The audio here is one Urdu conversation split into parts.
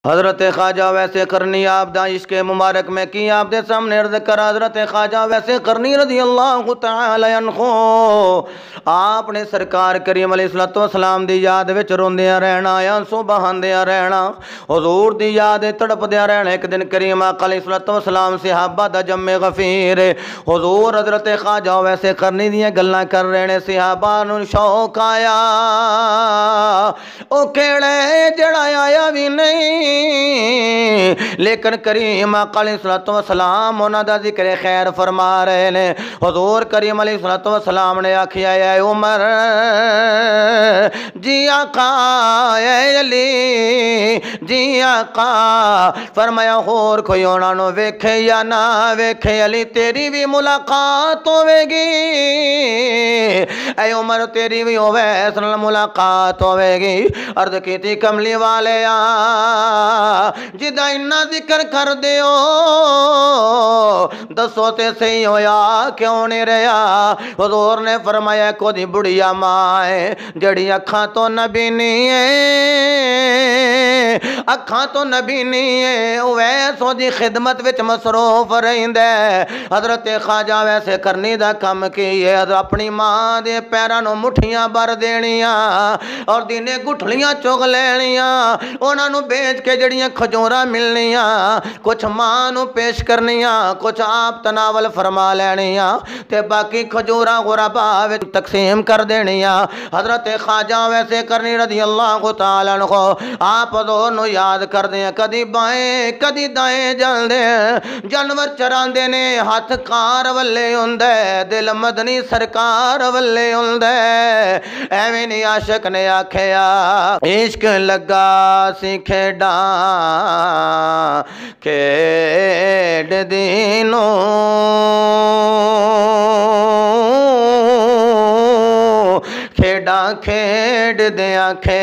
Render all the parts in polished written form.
حضرت خواجہ ویسے کرنی آپ دا عشق مبارک میں کی آپ دے سامنے عرض کر حضرت خواجہ ویسے کرنی رضی اللہ تعالی عنہ آپ نے سرکار کریم علیہ السلام دی یاد وچ روندیاں رہنا آنسو بہاندیاں رہنا حضور دی یاد تڑپدیاں رہنا ایک دن کریم آقا علیہ السلام صحابہ دا جمع غفیر حضور حضرت خواجہ ویسے کرنی دیاں گلاں کر رہے نے صحابہ نوں شوق آیا او کیڑے جڑا آیا بھی نہیں لیکن کریم آقا علیہ السلام انہاں دا ذکر خیر فرما رہے نے حضور کریم علیہ السلام نے آکھیا اے عمر جی آقا اے علی جی آقا فرمایا اور کوئی انہاں نو ویکھے یا نہ ویکھے علی تیری بھی ملاقات ہوے گی اے عمر تیری بھی اویس نال ملاقات ہوے گی عرض کیتی کملی والے جدا انہا ذکر کر دیو دسو تے صحیح ہویا کیوں نہیں رہا حضور نے فرمایا کو دی بڑیا ماں ہے جڑی اکھاں تو نبی نہیں ہے اکھاں تو نبی نہیں ہے ویسو دی خدمت وچ مصروف رہند ہے حضرت خواجہ ویسے کرنی دا کم کی ہے اپنی ماں دے پیراں نو مٹھیاں بھر دینیاں اور دینے گٹھلیاں چگ لینیاں انہاں نو بیچ کے جڑیاں کھجوراں ملنیاں کچھ ماں نو پیش کرنیاں کچھ آپ تناول فرما لینیاں تے باقی کھجوراں غربا وچ تقسیم کر دینیاں حضرت خواجہ ویسے کرنی رضی اللہ تعالی عنہ آپ دونوں یاد کر دیں کدی بائیں کدی دائیں جل دیں جانور چراندے نے ہاتھ کار ولے ہوندے دل مدنی سرکار ولے ہوندے ایویں نہیں عاشق نے آکھیا عشق لگا سی کھیڈاں کھیڈ دینوں کھیڈاں کھیڈ دیاں کھیڈ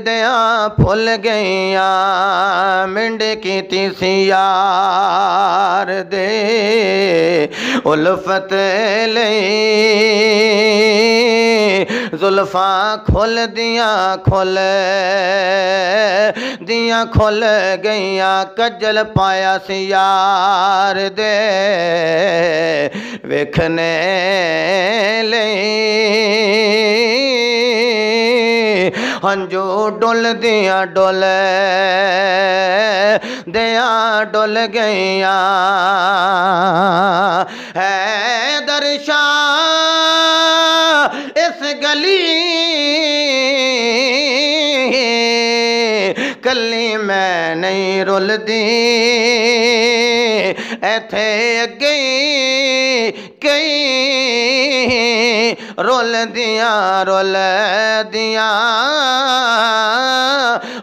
دیاں پھل گئیاں منڈ کیتی سی یار دے الفت لئی زلفاں کھل دیاں کھل گئیاں کجل پایا سی یار دے ویکھنے لئی ہنجو ڈول دیاں ڈول گئیاں حیدر شاہ اس گلی کلی میں نہیں رول دی ایتھے اگئی کئی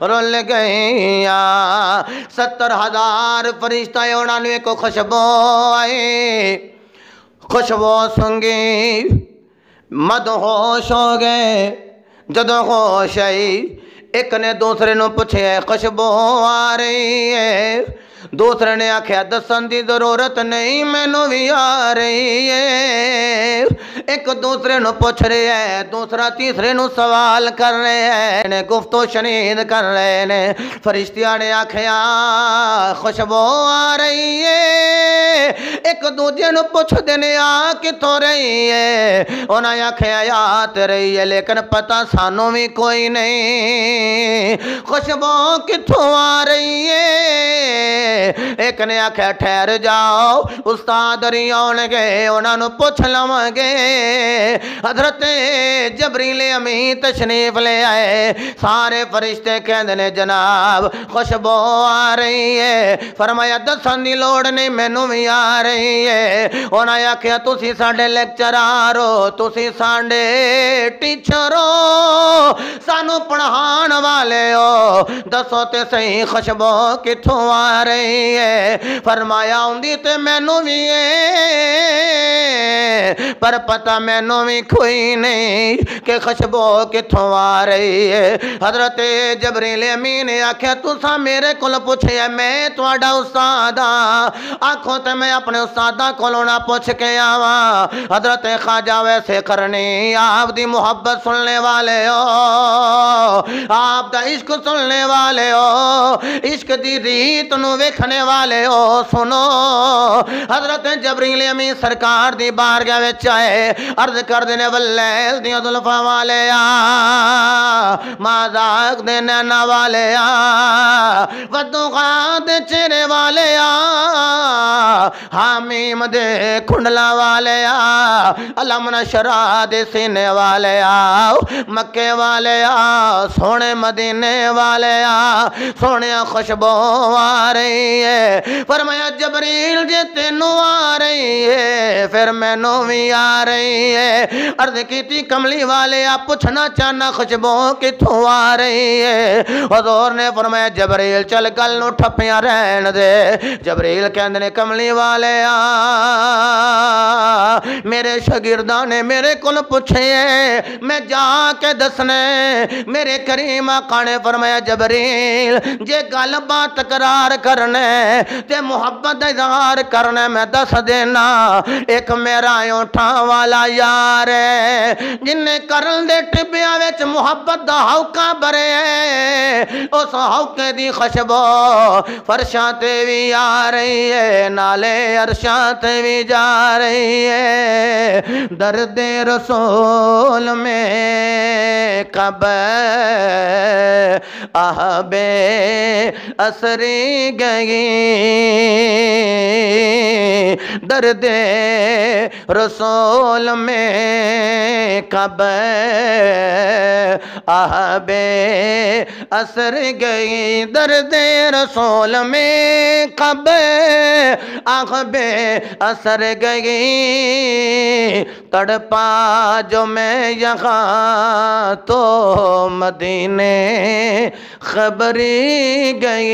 رول گئیاں 70,000 فرشتہ انہاں نے کو خوشبو آئی خوشبو سنگی مدہوش ہو گئے جدو ہوش آئی ایک نے دوسرے نو پوچھے خوشبو آ رہی ہے دوسرے نے آکھیا دسن دی ضرورت نہیں مینوں بھی آ رہی ہے ایک دوسرے نو پوچھ رہے ہیں دوسرا تیسرے نو سوال کر رہے ہیں گفت و شنید کر رہے ہیں فرشتیاں نے آکھیا خوشبو آ رہی ہے ایک دوجے نو پوچھ دینے آ کتوں رہی ہے انہاں آکھیا یاد رہی ہے لیکن پتہ سانوں بھی کوئی نہیں خوشبو کتوں آ رہی ہے ایک نے آکھیا ٹھہر جاؤ استاد ری آن گے انہاں نو پوچھ لواں گے حضرت جبریل امین تشریف لے آئے سارے فرشتے کہندے نے جناب خوشبو آ رہی ہے فرمایا دسن دی لوڑ نہیں مینوں بھی آ رہی ہے انہاں آکھیا تسی ساڈے لیکچرار ہو تسی ساڈے ٹیچر ہو سانو پڑھان والے ہو دسو تے صحیح خوشبو کتھوں آ رہی رہی ہے فرمایا ہوندی تے مینوں بھی پر پتہ مینوں بھی کوئی نہیں کہ خوشبو کتھوں آ رہی ہے حضرت جبریل امین نے آکھیا تساں میرے کول پوچھیا میں تہاڈا استاد آکھو تے میں اپنے استاداں کولوں نہ پوچھ کے آواں حضرت خواجہ ویسے کرنی آپ دی محبت سننے والے ہو آپ دا عشق سننے والے ہو عشق دی ریت نو ویکھنے والے ہو سنو حضرت جبریل امین سرکار دی بارگاہ وچ آئے عرض کر دینے واللیل دی زلفاں والے مازاق دے نینا والے ودوغاں دے چہرے والے حامیم دے کھنڈلا والے علم نشرہ دے سینے والے مکے والے سونے مدینے والے سونے خوشبو آ رہی ہے فرمایا جبریل جے تینوں آ رہی ہے پھر مینوں بھی آ رہی ہے عرض کیتی کملی والے پوچھنا چاہنا خوشبو کتھوں آ رہی ہے حضور نے فرمایا جبریل چل گل نو ٹھپیاں رہن دے جبریل کہندے نے کملی والے میرے شاگرداں نے میرے کول پوچھے میں جا کے دسنے میرے کریم آقا نے فرمایا جبریل جے گل بات تکرار کرنے تے محبت اظہار کرنے میں دس دینا ایک میرا اونٹھاں والا یار ہے جن نے کرن دے ٹبیاں وچ محبت دا ہوکا بھرے اس ہوکے دی خوشبو فرشاں تے بھی آ رہی ہے نالے عرشاں تے بھی جا رہی ہے درد رسول میں کب آہبے اسری گئی درد رسول میں کب آہبے اسر گئی درد رسول میں کب آہبے اسر گئی تڑپا جو میں یہاں تو مدینے خبری گئی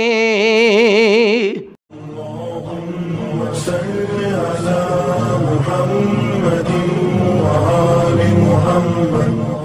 اللہم صلی علی محمد و آل محمد